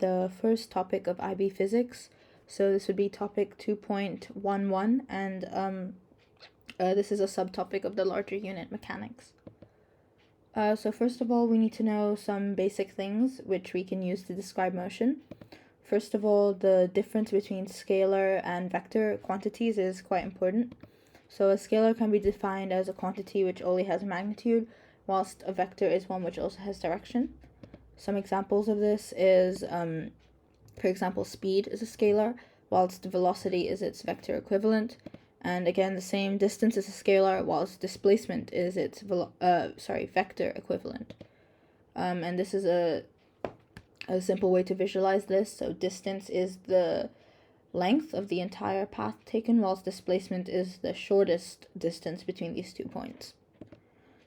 the first topic of IB Physics. So this would be topic 2.11, and this is a subtopic of the larger unit, mechanics. So first of all, we need to know some basic things which we can use to describe motion. First of all, the difference between scalar and vector quantities is quite important. So a scalar can be defined as a quantity which only has magnitude, whilst a vector is one which also has direction. Some examples of this is, for example, speed is a scalar, whilst velocity is its vector equivalent. And again, the same distance is a scalar, whilst displacement is its vector equivalent. And this is a simple way to visualize this. So distance is the length of the entire path taken, whilst displacement is the shortest distance between these 2 points.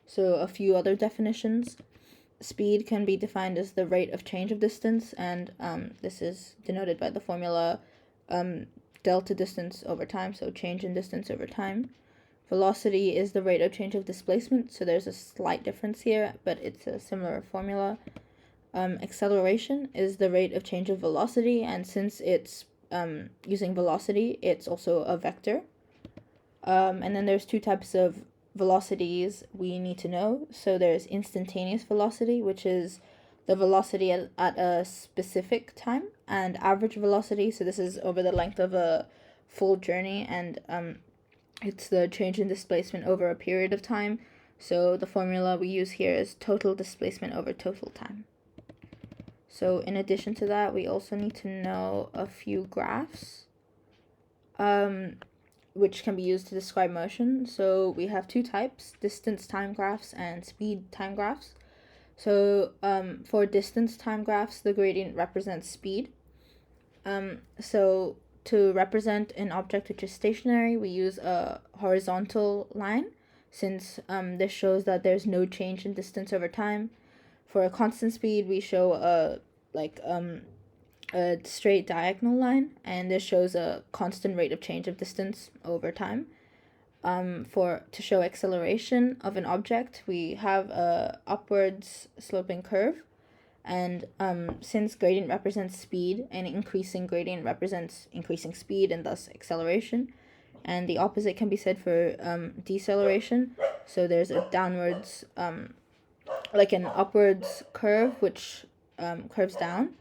So a few other definitions. Speed can be defined as the rate of change of distance, and this is denoted by the formula delta distance over time, so change in distance over time. Velocity is the rate of change of displacement, so there's a slight difference here, but it's a similar formula. Acceleration is the rate of change of velocity, and since it's using velocity, it's also a vector. And then there's two types of velocities we need to know. So there's instantaneous velocity, which is the velocity at a specific time, and average velocity, so this is over the length of a full journey, and it's the change in displacement over a period of time. So the formula we use here is total displacement over total time. So in addition to that, we also need to know a few graphs which can be used to describe motion. So we have two types, distance time graphs and speed time graphs. So for distance time graphs, the gradient represents speed. So to represent an object which is stationary, we use a horizontal line, since this shows that there's no change in distance over time. For a constant speed, we show a straight diagonal line, and this shows a constant rate of change of distance over time. To show acceleration of an object, we have a upwards sloping curve, and since gradient represents speed, an increasing gradient represents increasing speed and thus acceleration, and the opposite can be said for deceleration. So there's a downwards, an upwards curve which curves down,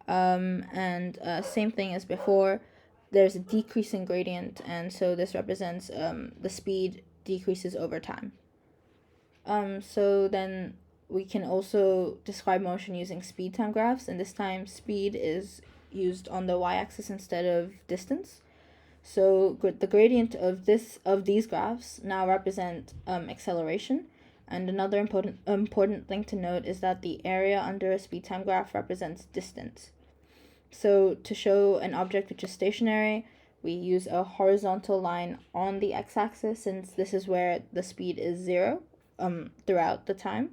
and same thing as before, there's a decreasing gradient, and so this represents the speed decreases over time. So then we can also describe motion using speed time graphs, and this time speed is used on the y-axis instead of distance. So the gradient of these graphs now represent acceleration. And another important thing to note is that the area under a speed time graph represents distance. So to show an object which is stationary, we use a horizontal line on the x-axis, since this is where the speed is 0 throughout the time.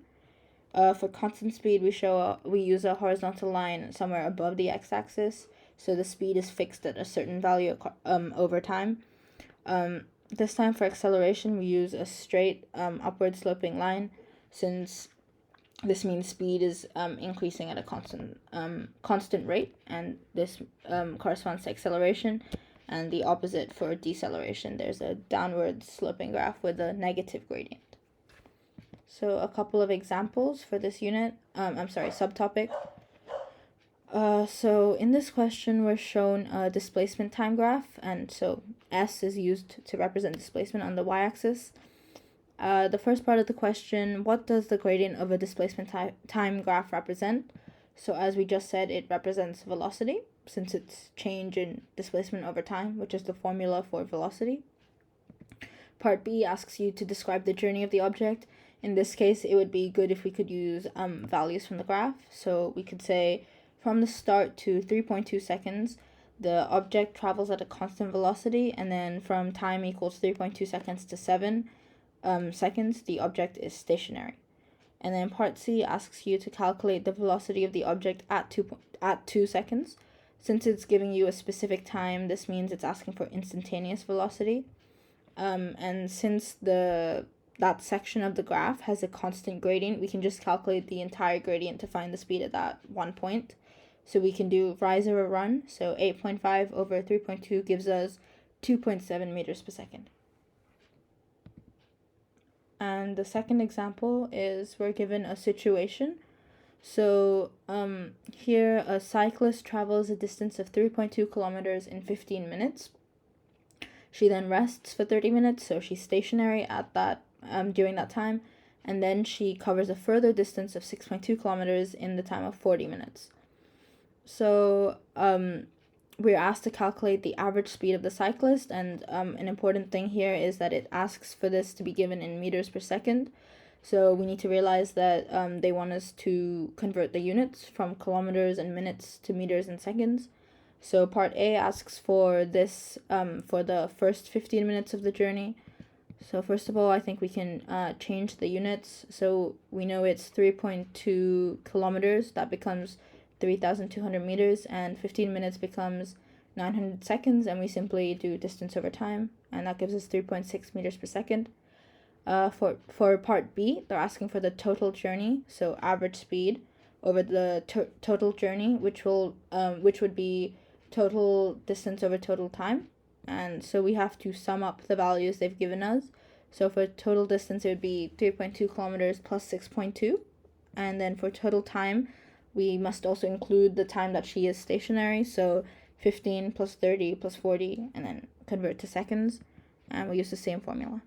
For constant speed, we use a horizontal line somewhere above the x-axis, so the speed is fixed at a certain value over time. This time for acceleration, we use a straight upward sloping line, since this means speed is increasing at a constant rate, and this corresponds to acceleration. And the opposite for deceleration, there's a downward sloping graph with a negative gradient. So a couple of examples for this unit, subtopic. So in this question, we're shown a displacement time graph, and so S is used to represent displacement on the y-axis. The first part of the question, what does the gradient of a displacement time graph represent? So as we just said, it represents velocity, since it's change in displacement over time, which is the formula for velocity. Part B asks you to describe the journey of the object. In this case, it would be good if we could use values from the graph. So we could say from the start to 3.2 seconds, the object travels at a constant velocity, and then from time equals 3.2 seconds to 7 seconds, the object is stationary. And then part C asks you to calculate the velocity of the object at 2 seconds. Since it's giving you a specific time, this means it's asking for instantaneous velocity. And since that section of the graph has a constant gradient, we can just calculate the entire gradient to find the speed at that one point. So we can do rise over run. So 8.5 over 3.2 gives us 2.7 meters per second. And the second example is we're given a situation. So here a cyclist travels a distance of 3.2 kilometers in 15 minutes. She then rests for 30 minutes, so she's stationary at that during that time, and then she covers a further distance of 6.2 kilometers in the time of 40 minutes. So we're asked to calculate the average speed of the cyclist, and an important thing here is that it asks for this to be given in meters per second. So we need to realize that they want us to convert the units from kilometers and minutes to meters and seconds. So part A asks for this for the first 15 minutes of the journey. So first of all, I think we can change the units. So we know it's 3.2 kilometers. That becomes 3,200 meters, and 15 minutes becomes 900 seconds, and we simply do distance over time, and that gives us 3.6 meters per second. For part B, they're asking for the total journey, so average speed over the total journey, which would be total distance over total time. And so we have to sum up the values they've given us. So for total distance, it would be 3.2 kilometers plus 6.2. And then for total time, we must also include the time that she is stationary. So 15 plus 30 plus 40, and then convert to seconds. And we use the same formula.